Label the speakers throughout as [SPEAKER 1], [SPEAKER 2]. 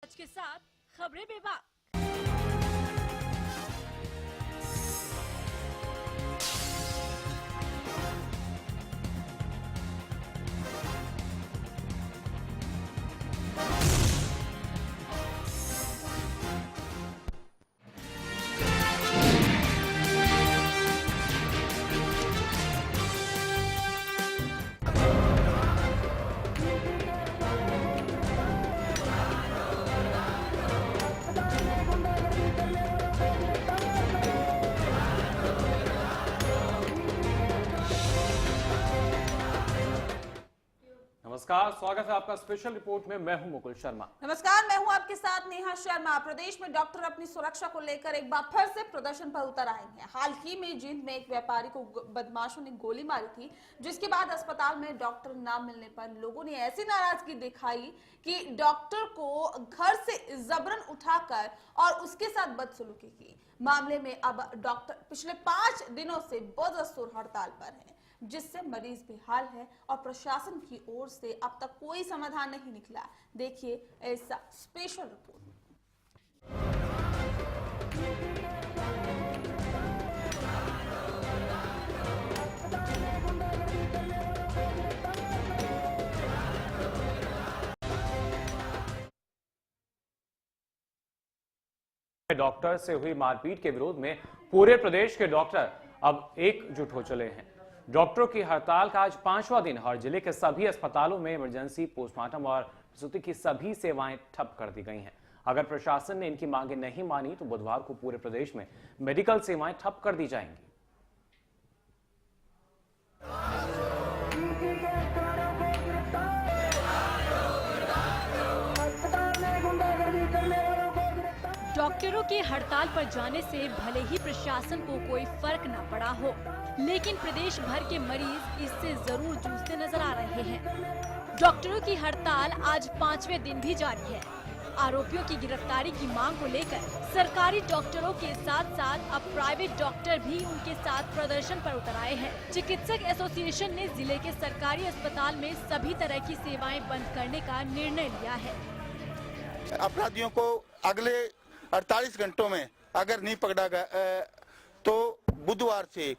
[SPEAKER 1] आज के साथ खबरें बेबाक।
[SPEAKER 2] नमस्कार, स्वागत है आपका स्पेशल रिपोर्ट में। मैं हूं मुकुल शर्मा।
[SPEAKER 3] नमस्कार, मैं हूं आपके साथ नेहा शर्मा। प्रदेश में डॉक्टर अपनी सुरक्षा को लेकर एक बार फिर से प्रदर्शन पर उतर आए हैं। हाल ही में जींद में एक व्यापारी को बदमाशों ने गोली मारी थी, जिसके बाद अस्पताल में डॉक्टर न मिलने पर लोगों ने ऐसी नाराजगी दिखाई कि डॉक्टर को घर से जबरन उठाकर और उसके साथ बदसलूकी की। मामले में अब डॉक्टर पिछले 5 दिनों से बदस्तूर हड़ताल पर है, जिससे मरीज बेहाल है और प्रशासन की ओर से अब तक कोई समाधान नहीं निकला। देखिए ऐसा स्पेशल रिपोर्ट।
[SPEAKER 2] डॉक्टर से हुई मारपीट के विरोध में पूरे प्रदेश के डॉक्टर अब एकजुट हो चले हैं। डॉक्टरों की हड़ताल का आज 5वां दिन और जिले के सभी अस्पतालों में इमरजेंसी, पोस्टमार्टम और प्रसूति की सभी सेवाएं ठप कर दी गई हैं। अगर प्रशासन ने इनकी मांगें नहीं मानी तो बुधवार को पूरे प्रदेश में मेडिकल सेवाएं ठप कर दी जाएंगी।
[SPEAKER 1] डॉक्टरों के हड़ताल पर जाने से भले ही प्रशासन को कोई फर्क न पड़ा हो, लेकिन प्रदेश भर के मरीज इससे जरूर जूझते नजर आ रहे हैं। डॉक्टरों की हड़ताल आज 5वें दिन भी जारी है। आरोपियों की गिरफ्तारी की मांग को लेकर सरकारी डॉक्टरों के साथ साथ अब प्राइवेट डॉक्टर भी उनके साथ प्रदर्शन पर उतर आए हैं। चिकित्सक एसोसिएशन ने जिले के सरकारी अस्पताल में सभी तरह की सेवाएं बंद करने का निर्णय लिया है।
[SPEAKER 4] अपराधियों को अगले 48 घंटों में अगर नहीं पकड़ा गया तो बुधवार से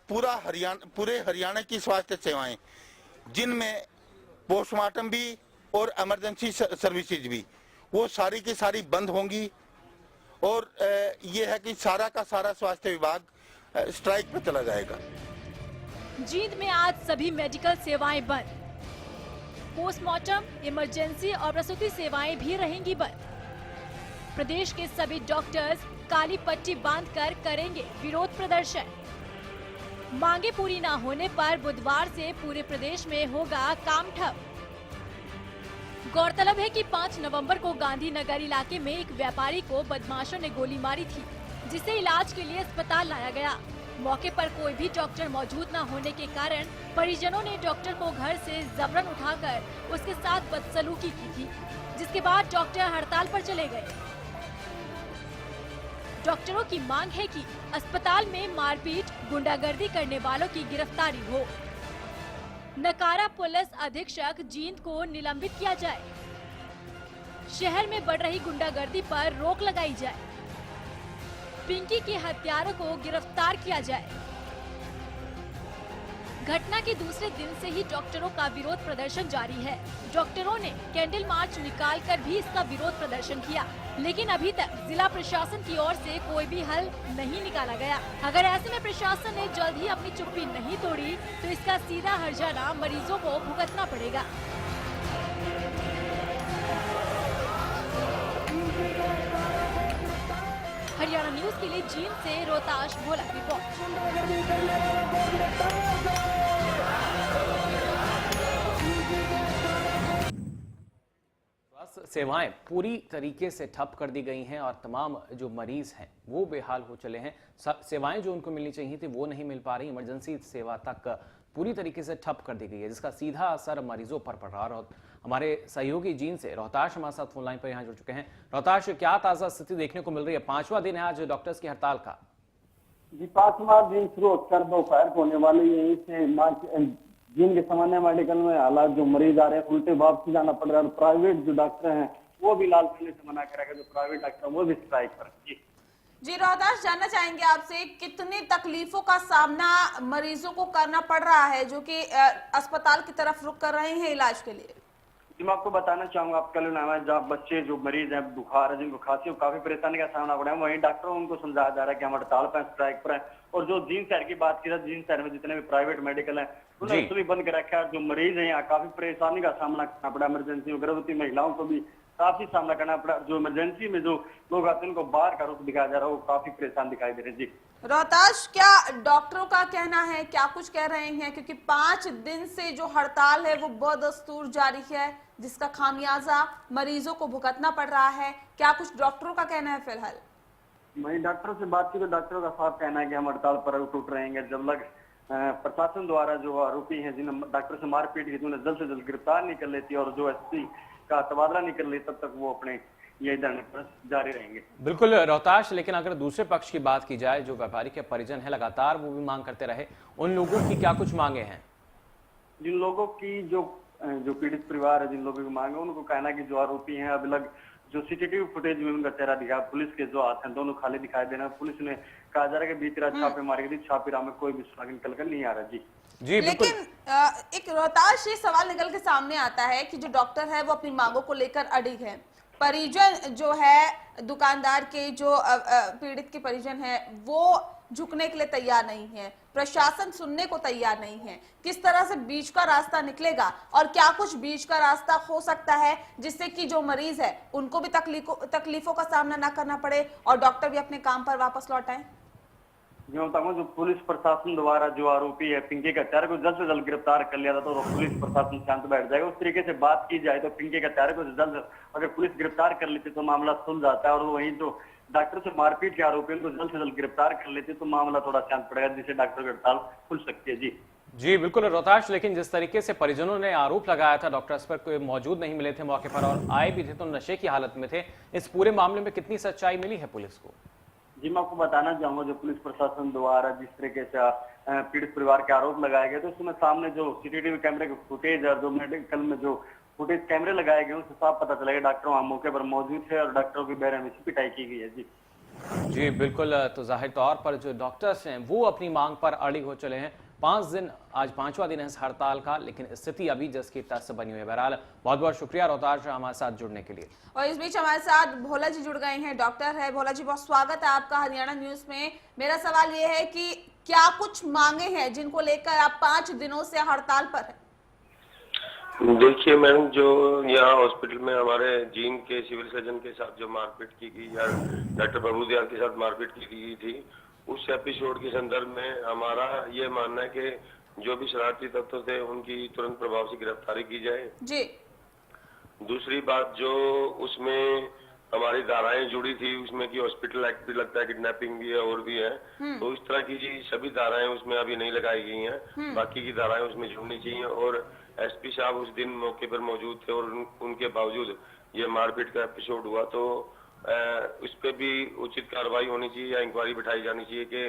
[SPEAKER 4] पूरे हरियाणा की स्वास्थ्य सेवाएं, जिनमें पोस्टमार्टम भी और इमरजेंसी सर्विसेज भी, वो सारी की सारी बंद होंगी। और ये है कि सारा का सारा स्वास्थ्य विभाग स्ट्राइक पर चला जाएगा।
[SPEAKER 1] जींद में आज सभी मेडिकल सेवाएं बंद, पोस्टमार्टम, इमरजेंसी और प्रसूति सेवाएं भी रहेंगी बंद। प्रदेश के सभी डॉक्टर्स काली पट्टी बांधकर करेंगे विरोध प्रदर्शन। मांगे पूरी न होने पर बुधवार से पूरे प्रदेश में होगा काम ठप। गौरतलब है कि 5 नवंबर को गांधीनगर इलाके में एक व्यापारी को बदमाशों ने गोली मारी थी, जिसे इलाज के लिए अस्पताल लाया गया। मौके पर कोई भी डॉक्टर मौजूद न होने के कारण परिजनों ने डॉक्टर को घर से जबरन उठाकर उसके साथ बदसलूकी की थी, जिसके बाद डॉक्टर हड़ताल पर चले गए। डॉक्टरों की मांग है कि अस्पताल में मारपीट, गुंडागर्दी करने वालों की गिरफ्तारी हो। नकारा पुलिस अधीक्षक जींद को निलंबित किया जाए। शहर में बढ़ रही गुंडागर्दी पर रोक लगाई जाए। पिंकी के हत्यारों को गिरफ्तार किया जाए। घटना के दूसरे दिन से ही डॉक्टरों का विरोध प्रदर्शन जारी है। डॉक्टरों ने कैंडल मार्च निकालकर भी इसका विरोध प्रदर्शन किया, लेकिन अभी तक जिला प्रशासन की ओर से कोई भी हल नहीं निकाला गया। अगर ऐसे में प्रशासन ने जल्द ही अपनी चुप्पी नहीं तोड़ी तो इसका सीधा हर्जाना मरीजों को भुगतना पड़ेगा। हरियाणा न्यूज के लिए जींद से रोहताश भोला की रिपोर्ट।
[SPEAKER 2] सेवाएं पूरी तरीके से ठप कर दी गई हैं और तमाम जो मरीज हैं वो बेहाल हो चले हैं। सेवाएं जो उनको मिलनी चाहिए थी वो नहीं मिल पा रही। इमरजेंसी सेवा तक पूरी तरीके से ठप कर दी गई है, जिसका सीधा असर मरीजों पर पड़ रहा है। हमारे सहयोगी जींद से रोहताश हमारे साथ फोन लाइन पर यहाँ जुड़ चुके हैं। रोहताश, क्या ताजा स्थिति देखने को मिल रही है? 5वां दिन है आज डॉक्टर्स की हड़ताल का।
[SPEAKER 5] जी, 5वां दिन शुरू होकर दोपहर को होने वाली यहीं से जींद के सामान्य मेडिकल में हालात जो मरीज आ रहे हैं उल्टे वापसी जाना पड़ रहा है। प्राइवेट जो डॉक्टर हैं वो भी इलाज करने से मना करा गया। जो प्राइवेट डॉक्टर वो भी स्ट्राइक पर।
[SPEAKER 3] जी रोहतास, जानना चाहेंगे आपसे कितनी तकलीफों का सामना मरीजों को करना पड़ रहा है जो कि अस्पताल की तरफ रुख कर रहे हैं इलाज के लिए?
[SPEAKER 5] जी मैं आपको बताना चाहूंगा, आप कल नाम है जहाँ बच्चे जो मरीज हैं, बुखार है, जिनको खांसी हो, काफी परेशानी का सामना पड़ा है, वहीं डॉक्टरों उनको समझाया जा रहा है कि हम हड़ताल पर स्ट्राइक पर है। और जो जींद शहर की बात की जाए, जींद शहर में जितने भी प्राइवेट मेडिकल है उन्हें उसको भी बंद कर रखा है। जो मरीज है यहाँ काफी परेशानी का सामना करना पड़ा, इमरजेंसी में गर्भवती महिलाओं को भी काफी सामना करना पड़ा। जो इमरजेंसी में जो लोग आते हैं उनको बाहर का रुख दिखाया जा रहा है, वो काफी परेशान दिखाई दे रहे हैं। जी
[SPEAKER 3] रोहतास, क्या डॉक्टरों का कहना है, क्या कुछ कह रहे हैं? क्योंकि 5 दिन से जो हड़ताल है वो बदस्तूर जारी है, जिसका खामियाजा मरीजों को भुगतना पड़ रहा है। क्या कुछ डॉक्टरों का कहना है फिलहाल?
[SPEAKER 5] वहीं डॉक्टरों से बात की तो डॉक्टरों का साफ कहना है कि हम हड़ताल पर टूट रहेंगे जब लग प्रशासन द्वारा जो आरोपी हैं जिन्हें डॉक्टर से मारपीट की उन्हें जल्द से जल्द गिरफ्तार नहीं कर लेती और जो एसपी का तबादला नहीं कर लेती, तब तक वो अपने ये धरने पर जारी रहेंगे।
[SPEAKER 2] बिल्कुल रोहताश, लेकिन अगर दूसरे पक्ष की बात की जाए, जो व्यापारी के परिजन है लगातार वो भी मांग करते रहे, उन लोगों की क्या कुछ मांगे हैं?
[SPEAKER 5] जिन लोगों की जो पीड़ित परिवार है, जिन लोगों की मांग है, उनको कहना है कि जो आरोपी हैं अब लग जो सीसीटीवी फुटेज में उनका चेहरा दिखा, पुलिस के जो हाथ हैं दोनों खाली दिखाई देना। पुलिस ने कहा जा रहा है कि बीती रात छापे मारी गई, छापेमारी में कोई भी सुराग निकल कर नहीं आ रहा। जी
[SPEAKER 3] लेकिन एक रोहताश ये सवाल निकल के सामने आता है कि जो डॉक्टर है वो अपनी मांगों को लेकर अड़िग है। परिजन जो है दुकानदार के जो पीड़ित के परिजन है वो झुकने के लिए तैयार नहीं है, प्रशासन सुनने को तैयार नहीं है। किस तरह से बीच का रास्ता निकलेगा और क्या कुछ बीच का रास्ता हो सकता है जिससे कि जो मरीज है उनको भी तकलीफों का सामना ना करना पड़े और डॉक्टर भी अपने काम पर वापस लौट आए?
[SPEAKER 5] मैं बताऊंगा, जो पुलिस प्रशासन द्वारा जो आरोपी है पिंकी का हत्यारे को जल्द से जल्द गिरफ्तार कर लिया था तो पुलिस प्रशासन शांत बैठ जाएगा। उस तरीके से बात की जाए तो पिंकी का हत्यारे को जल्द अगर पुलिस गिरफ्तार कर लेती तो मामला सुलझ जाता है और वहीं जो डॉक्टर से मारपीट के आरोपी को जल्द से जल्द गिरफ्तार कर लेते तो मामला थोड़ा शांत पड़ेगा, जिससे डॉक्टर की हड़ताल खुल सकती है।
[SPEAKER 2] जी बिल्कुल रोहताश, लेकिन जिस तरीके से परिजनों ने आरोप लगाया था डॉक्टर्स पर, कोई मौजूद नहीं मिले थे मौके पर और आए भी थे तो नशे की हालत में थे, इस पूरे मामले में कितनी सच्चाई मिली है पुलिस को?
[SPEAKER 5] जी मैं आपको बताना चाहूंगा, जो पुलिस प्रशासन द्वारा जिस तरीके से पीड़ित परिवार के आरोप लगाए गए तो उसमें सामने जो सीसीटीवी कैमरे के फुटेज और जो मेडिकल में जो फुटेज कैमरे लगाए गए उससे साफ पता चला डॉक्टर वहां मौके पर मौजूद थे और डॉक्टरों की बेरहमी पिटाई की गई है।
[SPEAKER 2] जी बिल्कुल, तो जाहिर तौर पर जो डॉक्टर्स हैं वो अपनी मांग पर अड़िग हो चले हैं। 5 दिन, आज 5वां दिन है इस हड़ताल का, लेकिन स्थिति अभी जस की तस बनी हुई है। बहरहाल बहुत बहुत शुक्रिया रोहताश हमारे साथ जुड़ने के लिए।
[SPEAKER 3] और इस बीच हमारे साथ भोला जी जुड़ गए हैं, डॉक्टर है। भोला जी, बहुत स्वागत है आपका हरियाणा न्यूज में। मेरा सवाल ये है कि क्या कुछ मांगे हैं जिनको लेकर आप 5 दिनों से हड़ताल पर है?
[SPEAKER 6] देखिए मैडम, जो यहाँ हॉस्पिटल में हमारे जींद के सिविल सर्जन के साथ जो मारपीट की गई या डॉक्टर प्रभु दयाल के साथ मारपीट की गई थी, उस एपिसोड के संदर्भ में हमारा ये मानना है कि जो भी शरारती तत्व थे उनकी तुरंत प्रभाव से गिरफ्तारी की जाए।
[SPEAKER 3] जी।
[SPEAKER 6] दूसरी बात, जो उसमें हमारी धाराएं जुड़ी थी उसमें कि हॉस्पिटल एक्ट भी लगता है, किडनैपिंग भी है और भी है, तो इस तरह की जी सभी धाराएं उसमें अभी नहीं लगाई गई हैं। बाकी की धाराएं उसमें जुड़नी चाहिए और एसपी साहब उस दिन मौके पर मौजूद थे और उनके बावजूद ये मारपीट का एपिसोड हुआ तो उस पर भी उचित कार्रवाई होनी चाहिए या इंक्वायरी बिठाई जानी चाहिए कि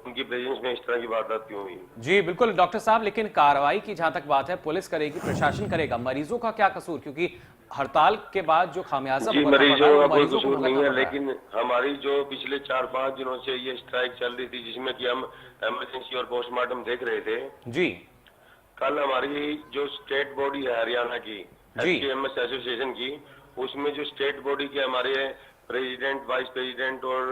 [SPEAKER 6] उनकी प्रेजेंस में इस तरह की वारदात क्यों हुई। जी
[SPEAKER 2] बिल्कुल डॉक्टर साहब, लेकिन कार्रवाई की जहां तक बात है, पुलिस करेगी, प्रशासन करेगा, मरीजों का क्या कसूर? क्योंकि हड़ताल के बाद जो खामियाजा
[SPEAKER 6] मरीजों का कोई कसूर नहीं है, लेकिन हमारी जो पिछले 4-5 दिनों से ये स्ट्राइक चल रही थी जिसमें कि हम इमरजेंसी और पोस्टमार्टम देख रहे थे।
[SPEAKER 2] जी,
[SPEAKER 6] कल हमारी जो स्टेट बॉडी है हरियाणा की एसकेएमएस एसोसिएशन की, उसमें जो स्टेट बॉडी के हमारे प्रेसिडेंट, वाइस प्रेसिडेंट और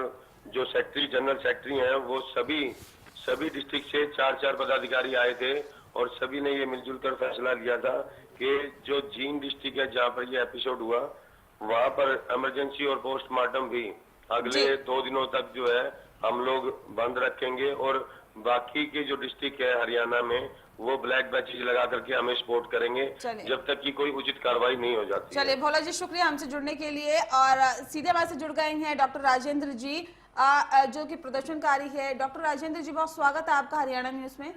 [SPEAKER 6] जो सेक्रेटरी, जनरल सेक्रेटरी हैं, वो सभी डिस्ट्रिक्ट से 4-4 पदाधिकारी आए थे और सभी ने ये मिलजुल कर फैसला लिया था कि जो जींद डिस्ट्रिक्ट है जहाँ पर ये एपिसोड हुआ वहाँ पर इमरजेंसी और पोस्टमार्टम भी अगले 2 दिनों तक जो है हम लोग बंद रखेंगे और बाकी के जो डिस्ट्रिक्ट है हरियाणा में वो ब्लैक बैचेज लगा करके हमें सपोर्ट करेंगे जब तक कि कोई उचित कार्रवाई नहीं हो जाती।
[SPEAKER 3] चलिए भोला जी, शुक्रिया हमसे जुड़ने के लिए। और सीधे हमारे से जुड़ गए हैं डॉक्टर राजेंद्र जी, जो कि प्रदर्शनकारी है। डॉक्टर राजेंद्र जी, बहुत स्वागत है आपका हरियाणा न्यूज में।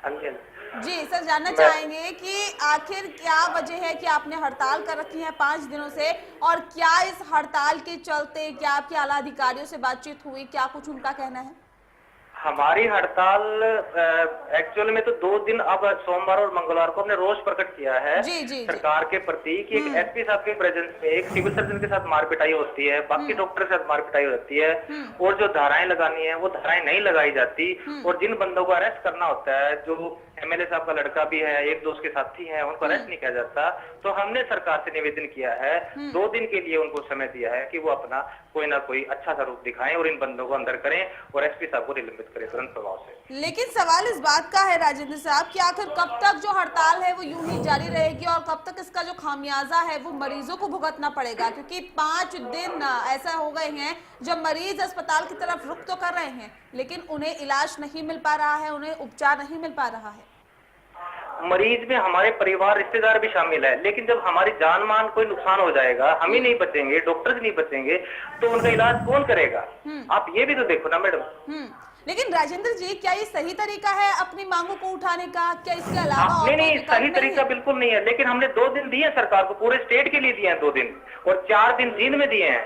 [SPEAKER 3] जी सर, जानना चाहेंगे कि आखिर क्या वजह है कि आपने हड़ताल कर रखी है 5 दिनों से और क्या इस हड़ताल के चलते क्या आपके आला अधिकारियों से बातचीत हुई, क्या कुछ उनका कहना है?
[SPEAKER 7] हमारी हड़ताल एक्चुअल में तो 2 दिन, अब सोमवार और मंगलवार को हमने रोष प्रकट किया है
[SPEAKER 3] जी।
[SPEAKER 7] सरकार के प्रति कि एक एसपी साहब के प्रेजेंस में एक सिविल सर्जन के साथ मारपिटाई होती है, बाकी डॉक्टर के साथ मारपिटाई होती है, और जो धाराएं लगानी है वो धाराएं नहीं लगाई जाती, और जिन बंदों को अरेस्ट करना होता है, जो एमएलए साहब का लड़का भी है, एक दोस्त के साथी है, उनको अरेस्ट नहीं किया जाता। तो हमने सरकार से निवेदन किया है, 2 दिन के लिए उनको समय दिया है कि वो अपना कोई ना कोई अच्छा सा रूप दिखाएं और इन बंदों को अंदर करें और एसपी साहब को निलंबित करें तुरंत प्रभाव से।
[SPEAKER 3] लेकिन सवाल इस बात का है राजेंद्र साहब कि आखिर कब तक जो हड़ताल है वो यूं ही जारी रहेगी और कब तक इसका जो खामियाजा है वो मरीजों को भुगतना पड़ेगा, क्योंकि 5 दिन ऐसा हो गए हैं जब मरीज अस्पताल की तरफ रुख तो कर रहे हैं लेकिन उन्हें इलाज नहीं मिल पा रहा है, उन्हें उपचार नहीं मिल पा रहा है।
[SPEAKER 7] मरीज में हमारे परिवार रिश्तेदार भी शामिल है, लेकिन जब हमारी जान मान कोई नुकसान हो जाएगा, हम ही नहीं बचेंगे, डॉक्टर्स नहीं बचेंगे, तो उनका इलाज कौन करेगा? आप ये भी तो देखो ना मैडम।
[SPEAKER 3] लेकिन राजेंद्र जी, क्या ये सही तरीका है अपनी मांगों को उठाने का? क्या इसके अलावा और
[SPEAKER 7] नहीं, सही तरीका बिल्कुल नहीं है, लेकिन हमने 2 दिन दिए सरकार को, पूरे स्टेट के लिए दिए हैं 2 दिन, और 4 दिन जींद में दिए हैं।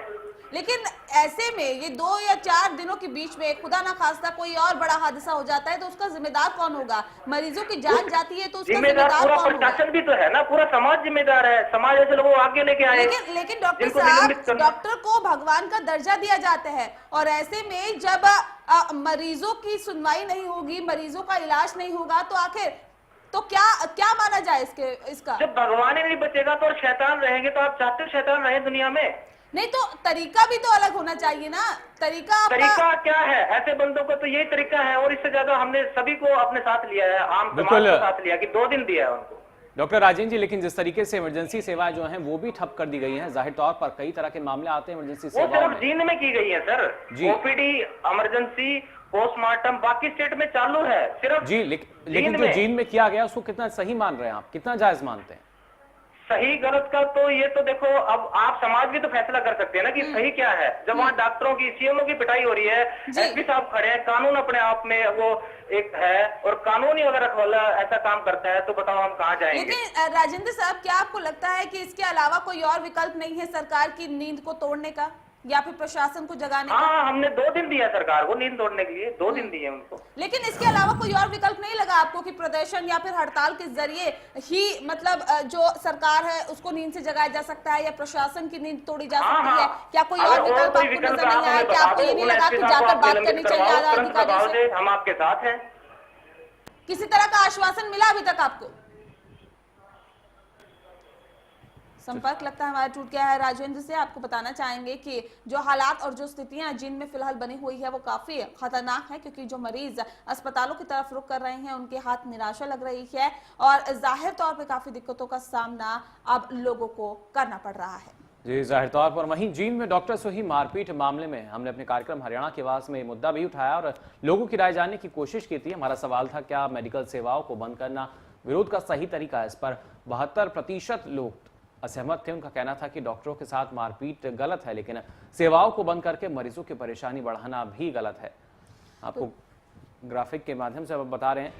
[SPEAKER 3] लेकिन ऐसे में ये 2 या 4 दिनों के बीच में खुदा ना खास्ता कोई और बड़ा हादसा हो जाता है तो उसका जिम्मेदार कौन होगा? मरीजों की जान जाती है तो उसका जिम्मेदार
[SPEAKER 7] पूरा
[SPEAKER 3] कौन होगा?
[SPEAKER 7] प्रशासन भी तो है ना, पूरा समाज जिम्मेदार है, समाज ऐसे लोगों को आगे लेके आए।
[SPEAKER 3] लेकिन डॉक्टर साहब, डॉक्टर को भगवान का दर्जा दिया जाता है और ऐसे में जब मरीजों की सुनवाई नहीं होगी, मरीजों का इलाज नहीं होगा तो आखिर तो क्या माना जाए इसका?
[SPEAKER 7] जब भगवान ही नहीं बचेगा तो और शैतान रहेंगे, तो आप चाहते हो शैतान रहे दुनिया में?
[SPEAKER 3] नहीं तो तरीका भी तो अलग होना चाहिए ना। तरीका
[SPEAKER 7] क्या है? ऐसे बंदों को तो यही तरीका है, और इससे ज्यादा हमने सभी को अपने साथ लिया है, आम समाज के साथ लिया कि 2 दिन दिया है उनको।
[SPEAKER 2] डॉक्टर राजेंद्र जी, लेकिन जिस तरीके से इमरजेंसी सेवाएं जो हैं वो भी ठप कर दी गई हैं, जाहिर तौर पर कई तरह के मामले आते हैं इमरजेंसी सेवाओं में।
[SPEAKER 7] वो सिर्फ जींद में की गई है सर, ओपीडी, इमरजेंसी, पोस्टमार्टम बाकी स्टेट में चालू है, सिर्फ
[SPEAKER 2] जी। लेकिन जो जींद में किया गया उसको कितना सही मान रहे हैं आप, कितना जायज मानते हैं?
[SPEAKER 7] सही गलत का तो ये तो देखो, अब आप समाज भी तो फैसला कर सकते हैं ना कि सही क्या है। जब वहाँ डॉक्टरों की, सीएमओ की पिटाई हो रही है, एसपी साहब खड़े हैं, कानून अपने आप में वो एक है, और कानून ही अगर रखवाला ऐसा काम करता है तो बताओ हम कहाँ जाएंगे?
[SPEAKER 3] लेकिन राजेंद्र साहब, क्या आपको लगता है कि इसके अलावा कोई और विकल्प नहीं है सरकार की नींद को तोड़ने का या फिर प्रशासन को जगाने का?
[SPEAKER 7] हाँ, हमने 2 दिन दिया सरकार को नींद तोड़ने के लिए, 2 दिन दिए उनको।
[SPEAKER 3] लेकिन इसके अलावा कोई और विकल्प नहीं लगा आपको कि प्रदर्शन या फिर हड़ताल के जरिए ही मतलब जो सरकार है उसको नींद से जगाया जा सकता है या प्रशासन की नींद तोड़ी जा सकती है? क्या कोई और विकल्प आपको नजर नहीं आया? क्या आपको ये नहीं लगा कि जाकर बात करनी चाहिए अधिकारियों से?
[SPEAKER 7] हम आपके साथ हैं।
[SPEAKER 3] किसी तरह का आश्वासन मिला अभी तक आपको? संपर्क लगता है हमारा टूट गया है राजेंद्र से। आपको बताना चाहेंगे कि जो हालात और जो स्थितियां जिनमें फिलहाल बनी हुई है वो काफी खतरनाक है, क्योंकि जो मरीज अस्पतालों की तरफ रुख कर रहे हैं उनके हाथ निराशा लग रही है और जाहिर तौर पे काफी दिक्कतों का सामना अब लोगों को करना पड़ रहा है।
[SPEAKER 2] जी, जाहिर तौर पर। वहीं जींद में डॉक्टर से हुई मारपीट मामले में हमने अपने कार्यक्रम हरियाणा की आवाज में मुद्दा भी उठाया और लोगों की राय जानने की कोशिश की थी। हमारा सवाल था, क्या मेडिकल सेवाओं को बंद करना विरोध का सही तरीका है? इस पर 72% लोग असहमत थे। उनका कहना था कि डॉक्टरों के साथ मारपीट गलत है, लेकिन सेवाओं को बंद करके मरीजों की परेशानी बढ़ाना भी गलत है। आपको ग्राफिक के माध्यम से अब बता रहे हैं,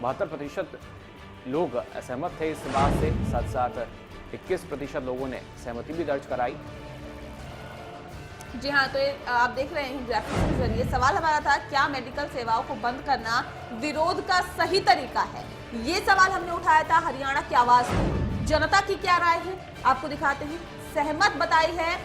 [SPEAKER 2] 72% लोग असहमत थे इस बात से, साथ साथ 21% लोगों ने सहमति भी दर्ज कराई।
[SPEAKER 3] जी हाँ, तो आप देख रहे हैं ग्राफिक्स के जरिए सवाल हमारा था, क्या मेडिकल सेवाओं को बंद करना विरोध का सही तरीका है? ये सवाल हमने उठाया था हरियाणा की आवाज में। जनता की क्या राय है आपको दिखाते हैं। सहमत बताई है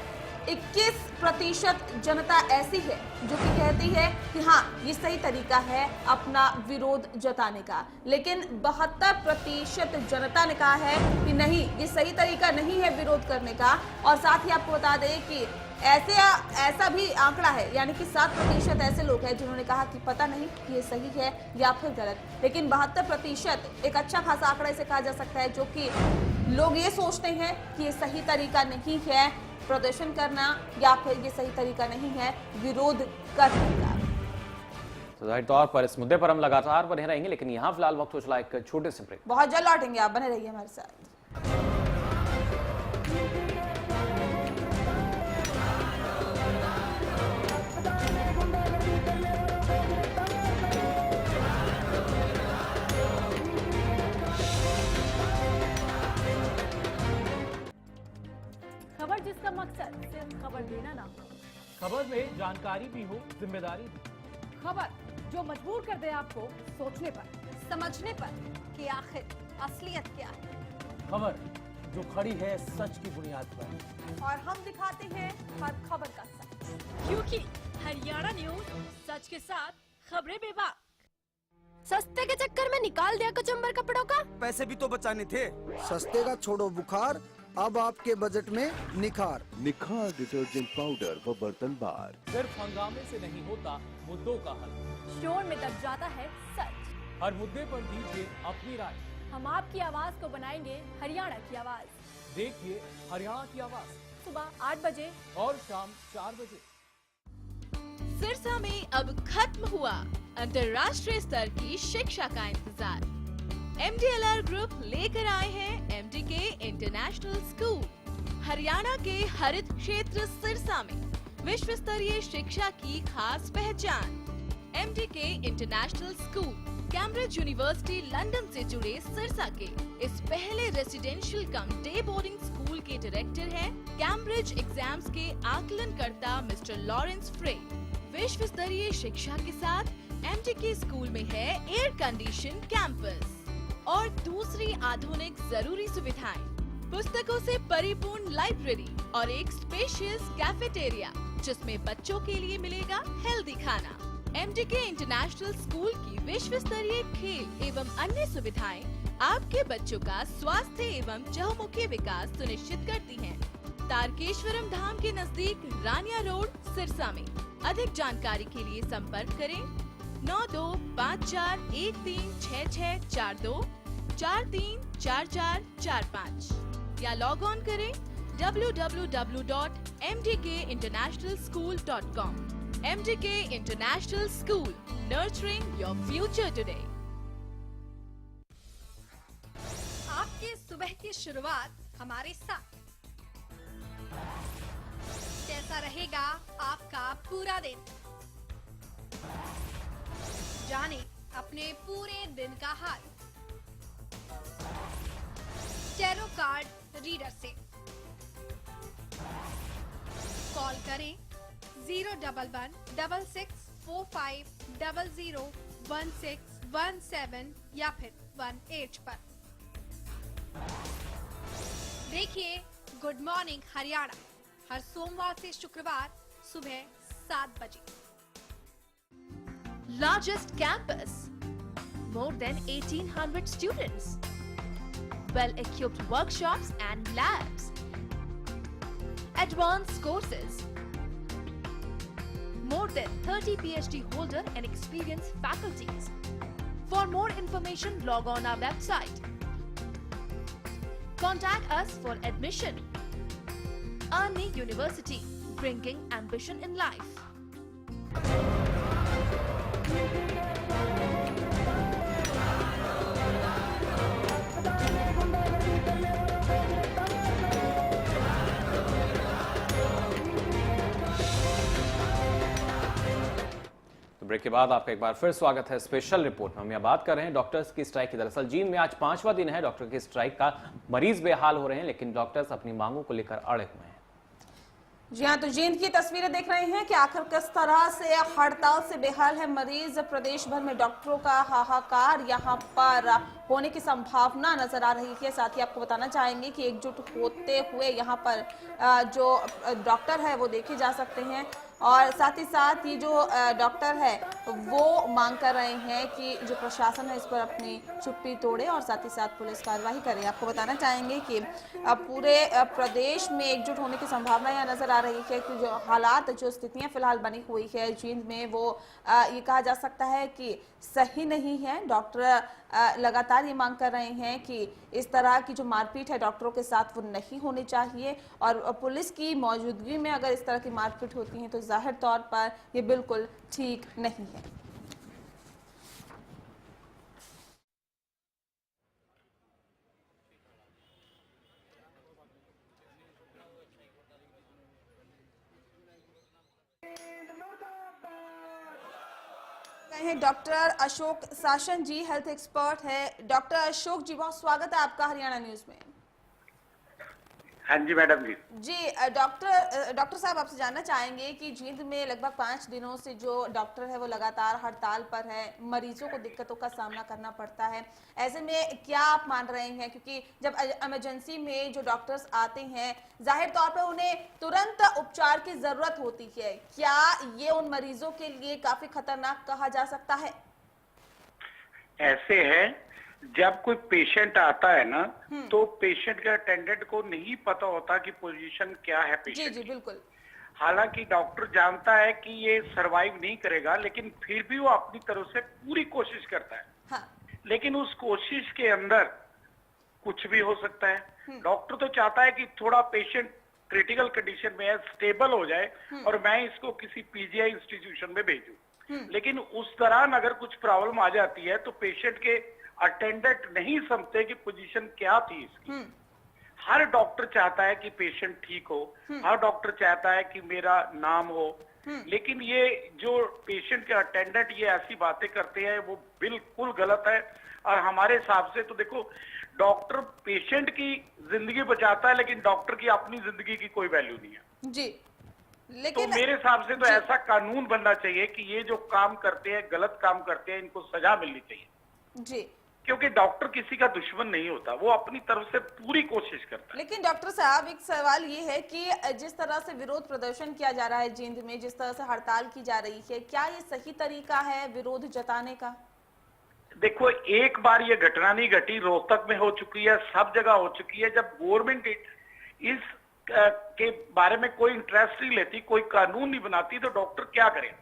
[SPEAKER 3] 21% जनता ऐसी है जो कि कहती है कि हाँ ये सही तरीका है अपना विरोध जताने का, लेकिन 72% जनता ने कहा है कि नहीं ये सही तरीका नहीं है विरोध करने का। और साथ ही आपको बता दें कि ऐसा भी आंकड़ा है, यानी कि 7% ऐसे लोग हैं जिन्होंने कहा कि पता नहीं कि ये सही है या फिर गलत, लेकिन 72% एक अच्छा खासा आंकड़ा इसे कहा जा सकता है, जो कि लोग ये सोचते हैं कि ये सही तरीका नहीं है प्रदर्शन करना या फिर ये सही तरीका नहीं है विरोध करने का।
[SPEAKER 2] तो जाहिर तौर पर इस मुद्दे पर हम लगातार बने रहेंगे, लेकिन यहाँ फिलहाल वक्त हो चला एक छोटे से ब्रेक।
[SPEAKER 3] बहुत जल्द लौटेंगे, आप बने रहिए हमारे साथ।
[SPEAKER 1] खबर जिसका मकसद सिर्फ खबर देना ना हो,
[SPEAKER 8] खबर में जानकारी भी हो, जिम्मेदारी भी।
[SPEAKER 1] खबर
[SPEAKER 8] जो मजबूर कर दे आपको सोचने पर,
[SPEAKER 3] समझने पर कि आखिर असलियत क्या है।
[SPEAKER 9] खबर जो खड़ी है सच की बुनियाद पर,
[SPEAKER 3] और हम दिखाते हैं हर खबर का सच,
[SPEAKER 1] क्योंकि हरियाणा न्यूज सच के साथ खबरें बेबाक।
[SPEAKER 10] सस्ते के चक्कर में निकाल दिया कचंबर कपड़ों का।
[SPEAKER 11] पैसे भी तो बचाने थे।
[SPEAKER 12] सस्ते का छोड़ो बुखार, अब आपके बजट में निखार।
[SPEAKER 13] निखार डिटर्जेंट पाउडर व बर्तन बार।
[SPEAKER 9] सिर्फ हंगामे से नहीं होता मुद्दों का हल,
[SPEAKER 1] शोर में दब जाता है सच।
[SPEAKER 9] हर मुद्दे पर दीजिए अपनी राय।
[SPEAKER 1] हम आपकी आवाज को बनाएंगे हरियाणा की आवाज।
[SPEAKER 9] देखिए हरियाणा की आवाज
[SPEAKER 1] सुबह 8 बजे
[SPEAKER 9] और शाम 4 बजे।
[SPEAKER 14] सिरसा में अब खत्म हुआ अंतर्राष्ट्रीय स्तर की शिक्षा का इंतजार। MDLR ग्रुप लेकर आए हैं MDK इंटरनेशनल स्कूल। हरियाणा के हरित क्षेत्र सिरसा में विश्व स्तरीय शिक्षा की खास पहचान। MDK international school Cambridge university London से जुड़े सिरसा के इस पहले रेसिडेंशियल कम डे बोर्डिंग स्कूल के डायरेक्टर हैं कैम्ब्रिज एग्जाम्स के आकलनकर्ता मिस्टर लॉरेंस फ्रे। विश्व स्तरीय शिक्षा के साथ MDK स्कूल में है एयर कंडीशन कैंपस और दूसरी आधुनिक जरूरी सुविधाएं, पुस्तकों से परिपूर्ण लाइब्रेरी और एक स्पेशियस कैफेटेरिया जिसमें बच्चों के लिए मिलेगा हेल्दी खाना। MDK इंटरनेशनल स्कूल की विश्व स्तरीय खेल एवं अन्य सुविधाएं आपके बच्चों का स्वास्थ्य एवं चहुमुखी विकास सुनिश्चित करती हैं। तारकेश्वरम धाम के नजदीक रानिया रोड सिरसा में। अधिक जानकारी के लिए संपर्क करें 9254136642 434445 या लॉग ऑन करें www.mdkinternationalschool.com। MDK international school, nurturing your future today.
[SPEAKER 8] आपकी सुबह की शुरुआत हमारे साथ। कैसा रहेगा आपका पूरा दिन, जाने अपने पूरे दिन का हाल टैरो कार्ड रीडर से। कॉल करें 0116645001617 या फिर 18 पर। देखिए गुड मॉर्निंग हरियाणा हर सोमवार से शुक्रवार सुबह 7 बजे।
[SPEAKER 14] Largest campus, more than 1800 students, well-equipped workshops and labs, advanced courses, more than 30 PhD holder and experienced faculties. For more information, log on our website. Contact us for admission. Army University, bringing ambition in life.
[SPEAKER 2] तो break के बाद आपका एक बार फिर स्वागत है special report में। हम यहाँ बात कर रहे हैं डॉक्टर्स की स्ट्राइक की। दरअसल जींद में आज 5वां दिन है डॉक्टर की स्ट्राइक का। मरीज बेहाल हो रहे हैं लेकिन डॉक्टर्स अपनी मांगों को लेकर अड़े हुए हैं।
[SPEAKER 3] जी हाँ, तो जींद की तस्वीरें देख रहे हैं कि आखिर किस तरह से हड़ताल से बेहाल है मरीज। प्रदेश भर में डॉक्टरों का हाहाकार यहाँ पर होने की संभावना नजर आ रही है। साथ ही आपको बताना चाहेंगे कि एकजुट होते हुए यहाँ पर जो डॉक्टर है वो देखे जा सकते हैं और साथ ही साथ ये जो डॉक्टर है वो मांग कर रहे हैं कि जो प्रशासन है इस पर अपनी चुप्पी तोड़े और साथ ही साथ पुलिस कार्रवाई करे। आपको बताना चाहेंगे कि पूरे प्रदेश में एकजुट होने की संभावना यहाँ नजर आ रही है कि जो हालात जो स्थितियां फिलहाल बनी हुई है जींद में वो ये कहा जा सकता है कि सही नहीं है। डॉक्टर लगातार ये मांग कर रहे हैं कि इस तरह की जो मारपीट है डॉक्टरों के साथ वो नहीं होनी चाहिए और पुलिस की मौजूदगी में अगर इस तरह की मारपीट होती है तो जाहिर तौर पर ये बिल्कुल ठीक नहीं है। डॉक्टर अशोक शासन जी हेल्थ एक्सपर्ट है। डॉक्टर अशोक जी बहुत स्वागत है आपका हरियाणा न्यूज में।
[SPEAKER 11] हाँ जी मैडम जी।
[SPEAKER 3] जी डॉक्टर साहब आपसे जानना चाहेंगे कि जींद में लगभग 5 दिनों से जो डॉक्टर है वो लगातार हड़ताल पर है, मरीजों को दिक्कतों का सामना करना पड़ता है। ऐसे में क्या आप मान रहे हैं, क्योंकि जब इमरजेंसी में जो डॉक्टर्स आते हैं जाहिर तौर पर उन्हें तुरंत उपचार की जरूरत होती है, क्या ये उन मरीजों के लिए काफी खतरनाक कहा जा सकता है?
[SPEAKER 11] ऐसे है, जब कोई पेशेंट आता है ना तो पेशेंट के अटेंडेंट को नहीं पता होता कि पोजीशन क्या है पेशेंट
[SPEAKER 3] जी बिल्कुल।
[SPEAKER 11] हालांकि डॉक्टर जानता है कि ये सरवाइव नहीं करेगा, लेकिन फिर भी वो अपनी तरफ से पूरी कोशिश करता है।
[SPEAKER 3] हाँ।
[SPEAKER 11] लेकिन उस कोशिश के अंदर कुछ भी हो सकता है। डॉक्टर तो चाहता है कि थोड़ा पेशेंट क्रिटिकल कंडीशन में है, स्टेबल हो जाए और मैं इसको किसी पीजीआई इंस्टीट्यूशन में भेजूं। लेकिन उस दौरान अगर कुछ प्रॉब्लम आ जाती है तो पेशेंट के अटेंडेंट नहीं समझते कि पोजीशन क्या थी इसकी। हर डॉक्टर चाहता है कि पेशेंट ठीक हो, हर डॉक्टर चाहता है कि मेरा नाम हो, लेकिन ये जो पेशेंट के अटेंडेंट ये ऐसी बातें करते हैं वो बिल्कुल गलत है। और हमारे हिसाब से तो देखो, डॉक्टर पेशेंट की जिंदगी बचाता है, लेकिन डॉक्टर की अपनी जिंदगी की कोई वैल्यू नहीं है
[SPEAKER 3] जी। लेकिन
[SPEAKER 11] तो मेरे हिसाब से तो ऐसा कानून बनना चाहिए कि ये जो काम करते हैं, गलत काम करते हैं, इनको सजा मिलनी चाहिए
[SPEAKER 3] जी।
[SPEAKER 11] क्योंकि डॉक्टर किसी का दुश्मन नहीं होता, वो अपनी तरफ से पूरी कोशिश करता है।
[SPEAKER 3] लेकिन डॉक्टर साहब एक सवाल ये है कि जिस तरह से विरोध प्रदर्शन किया जा रहा है जींद में, जिस तरह से हड़ताल की जा रही है, क्या ये सही तरीका है विरोध जताने का?
[SPEAKER 11] देखो, एक बार ये घटना नहीं घटी, रोहतक में हो चुकी है, सब जगह हो चुकी है। जब गवर्नमेंट इस के बारे में कोई इंटरेस्ट नहीं लेती, कोई कानून नहीं बनाती, तो डॉक्टर क्या करें?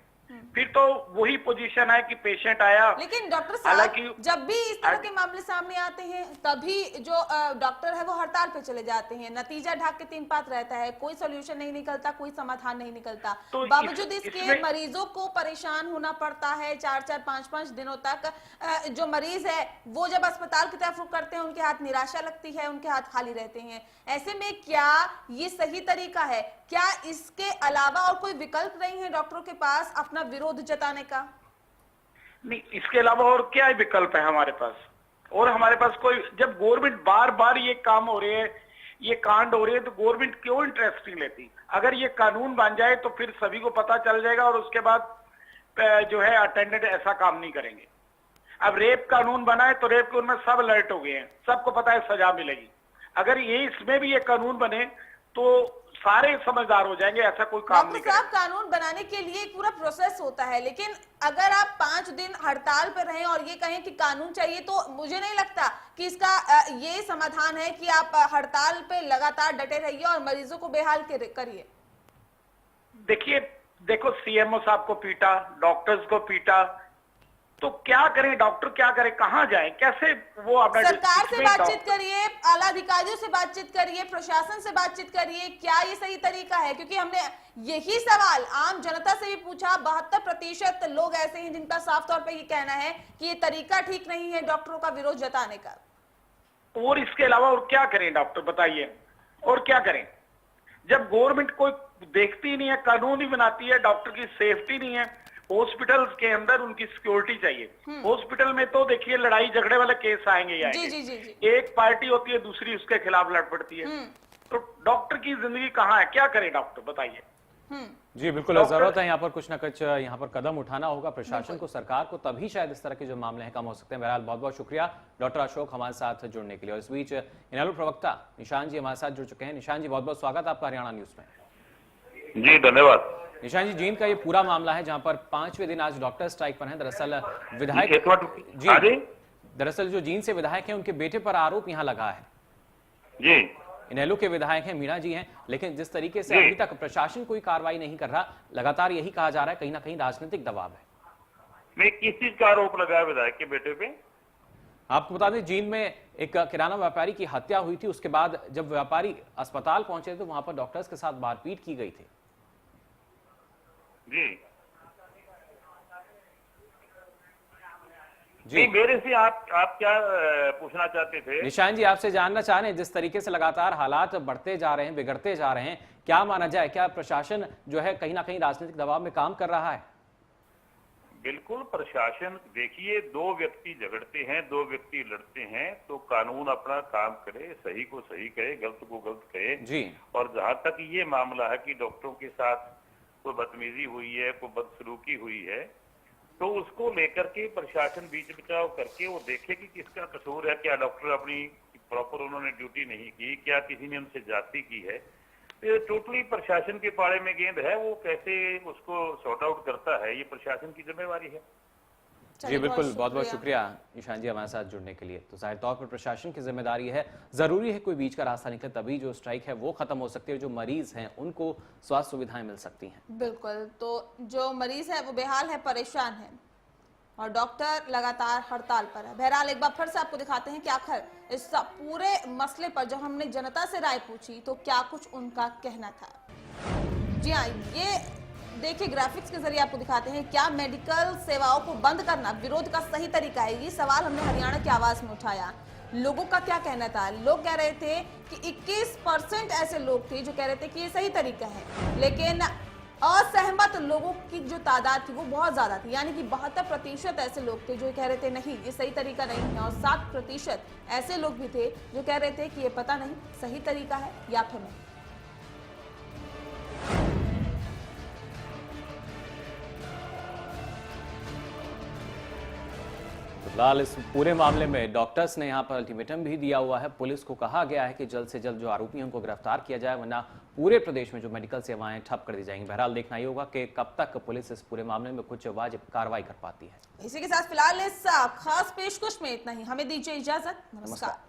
[SPEAKER 11] फिर तो वही पोजीशन है कि पेशेंट आया।
[SPEAKER 3] लेकिन डॉक्टर साहब जब भी इस तरह के मामले सामने आते हैं तभी जो डॉक्टर है वो हड़ताल पे चले जाते हैं, नतीजा ढाक के तीन पात रहता है, कोई सोल्यूशन नहीं निकलता, कोई समाधान नहीं निकलता। तो बावजूद इसके मरीजों को परेशान होना पड़ता है 4-4, 5-5 दिनों तक। जो मरीज है वो जब अस्पताल की तरफ रुख करते हैं उनके हाथ निराशा लगती है, उनके हाथ खाली रहते हैं। ऐसे में क्या ये सही तरीका है? क्या इसके अलावा और कोई विकल्प नहीं है डॉक्टरों के पास अपना विरोध जताने का?
[SPEAKER 11] नहीं, इसके अलावा और क्या विकल्प है हमारे पास? और हमारे पास कोई, जब गवर्नमेंट बार बार ये काम हो रहे हैं, ये कांड हो रहे हैं, तो गवर्नमेंट क्यों इंटरेस्ट नहीं लेती? अगर ये कानून बन जाए तो फिर सभी को पता चल जाएगा और उसके बाद जो है अटेंडेंट ऐसा काम नहीं करेंगे। अब रेप कानून बना है तो रेप कानून में सब अलर्ट हो गए हैं, सबको पता है सजा मिलेगी। अगर ये इसमें भी ये कानून बने तो सारे समझदार हो जाएंगे, ऐसा कोई काम नहीं करेंगे।
[SPEAKER 3] कानून बनाने के लिए एक पूरा प्रोसेस होता है, लेकिन अगर आप 5 दिन हड़ताल पर रहें और ये कहें कि कानून चाहिए, तो मुझे नहीं लगता कि इसका ये समाधान है कि आप हड़ताल पे लगातार डटे रहिए और मरीजों को बेहाल करिए।
[SPEAKER 11] देखो सीएमओ साहब को पीटा, डॉक्टर्स को पीटा, तो क्या करें? डॉक्टर क्या करें? कहां जाएं? कैसे वो अपना
[SPEAKER 3] सरकार से बातचीत करिए, आला अधिकारियों से बातचीत करिए, प्रशासन से बातचीत करिए, क्या ये सही तरीका है? क्योंकि हमने यही सवाल आम जनता से भी पूछा, 72% लोग ऐसे हैं जिनका साफ तौर पे ये कहना है कि ये तरीका ठीक नहीं है डॉक्टरों का विरोध जताने का। और
[SPEAKER 11] इसके अलावा और क्या करें डॉक्टर, बताइए? और क्या करें जब गवर्नमेंट कोई देखती नहीं है, कानून ही बनाती है, डॉक्टर की सेफ्टी नहीं है। हॉस्पिटल्स के अंदर उनकी सिक्योरिटी चाहिए। हॉस्पिटल में तो देखिए लड़ाई झगड़े वाले केस आएंगे ही आएंगे। जी। एक पार्टी होती है, दूसरी उसके खिलाफ लड़ पड़ती है। तो डॉक्टर की जिंदगी कहाँ है? क्या करे डॉक्टर, बताइए?
[SPEAKER 2] जी बिल्कुल, जरूरत है यहाँ पर कुछ ना कुछ यहाँ पर कदम उठाना होगा प्रशासन को, सरकार को, तभी शायद इस तरह के जो मामले हैं कम हो सकते हैं। बहरहाल बहुत बहुत शुक्रिया डॉक्टर अशोक हमारे साथ जुड़ने के लिए। और इस बीच इनेलो प्रवक्ता निशान जी हमारे साथ जुड़ चुके हैं। निशान जी बहुत बहुत स्वागत आपका हरियाणा न्यूज में।
[SPEAKER 15] जी धन्यवाद।
[SPEAKER 2] निशान जी, जींद का ये पूरा मामला है जहां पर 5वें दिन आज डॉक्टर स्ट्राइक पर हैं। दरअसल विधायक जी, दरअसल जो जींद से विधायक हैं उनके बेटे पर आरोप यहां लगा है।
[SPEAKER 15] जी,
[SPEAKER 2] इनेलो के विधायक हैं, मीणा जी हैं, लेकिन जिस तरीके से अभी तक प्रशासन कोई कार्रवाई नहीं कर रहा, लगातार यही कहा जा रहा है कहीं ना कहीं राजनीतिक दबाव है।
[SPEAKER 15] मैं किस चीज का आरोप लगा है विधायक के बेटे पे?
[SPEAKER 2] आपको बता दें, जींद में एक किराना व्यापारी की हत्या हुई थी, उसके बाद जब व्यापारी अस्पताल पहुंचे तो वहां पर डॉक्टर्स के साथ मारपीट की गई थी।
[SPEAKER 15] जी, मेरे से आप क्या पूछना चाहते थे?
[SPEAKER 2] निशान जी, आपसे जानना चाह रहे हैं, जिस तरीके से लगातार हालात बढ़ते जा रहे हैं, बिगड़ते जा रहे हैं, क्या माना जाए, क्या प्रशासन जो है कहीं ना कहीं राजनीतिक दबाव में काम कर रहा है?
[SPEAKER 15] बिल्कुल प्रशासन, देखिए, दो व्यक्ति झगड़ते हैं, दो व्यक्ति लड़ते हैं, तो कानून अपना काम करे, सही को सही कहे, गलत को गलत कहे
[SPEAKER 2] जी।
[SPEAKER 15] और जहां तक ये मामला है कि डॉक्टरों के साथ कोई बदतमीजी हुई है, कोई बदसलूकी हुई है, तो उसको लेकर के प्रशासन बीच बचाव करके वो देखे कि किसका कसूर है, क्या डॉक्टर अपनी प्रॉपर उन्होंने ड्यूटी नहीं की, क्या किसी ने उनसे ज्यादती की है। तो टोटली प्रशासन के पाड़े में गेंद है, वो कैसे उसको सॉर्ट आउट करता है, ये प्रशासन की जिम्मेवारी है।
[SPEAKER 2] जी बिल्कुल, बहुत बहुत शुक्रिया ईशान जी हमारे साथ जुड़ने के लिए। तो जाहिर तौर पर प्रशासन की जिम्मेदारी है, जरूरी है कोई बीच का रास्ता निकले, तभी जो स्ट्राइक है वो खत्म हो सकती है, जो मरीज हैं उनको स्वास्थ्य सुविधाएं मिल सकती हैं।
[SPEAKER 3] बिल्कुल, तो जो मरीज है वो बेहाल है, परेशान है और डॉक्टर लगातार हड़ताल पर है। बहरहाल एक बार फिर से आपको दिखाते हैं कि आखिर इस पूरे मसले पर जब हमने जनता से राय पूछी तो क्या कुछ उनका कहना था। जी हाँ, ये देखिए ग्राफिक्स के जरिए आपको दिखाते हैं, क्या मेडिकल सेवाओं को बंद करना विरोध का सही तरीका है? ये सवाल हमने हरियाणा की आवाज में उठाया। लोगों का क्या कहना था? लोग कह रहे थे कि 21% ऐसे लोग थे जो कह रहे थे कि ये सही तरीका है, लेकिन असहमत लोगों की जो तादाद थी वो बहुत ज्यादा थी, यानी कि 72% ऐसे लोग थे जो कह रहे थे नहीं ये सही तरीका नहीं है, और 7% ऐसे लोग भी थे जो कह रहे थे कि ये पता नहीं सही तरीका है या फिर नहीं।
[SPEAKER 2] फिलहाल इस पूरे मामले में डॉक्टर्स ने यहाँ पर अल्टीमेटम भी दिया हुआ है। पुलिस को कहा गया है कि जल्द से जल्द जो आरोपी हैं उनको गिरफ्तार किया जाए, वरना पूरे प्रदेश में जो मेडिकल सेवाएं ठप कर दी जाएंगी। बहरहाल देखना ही होगा कि कब तक पुलिस इस पूरे मामले में कुछ वाजिब कार्रवाई कर पाती है।
[SPEAKER 3] इसी के साथ फिलहाल इस खास पेशकश में इतना ही। हमें दीजिए इजाजत। नमस्कार।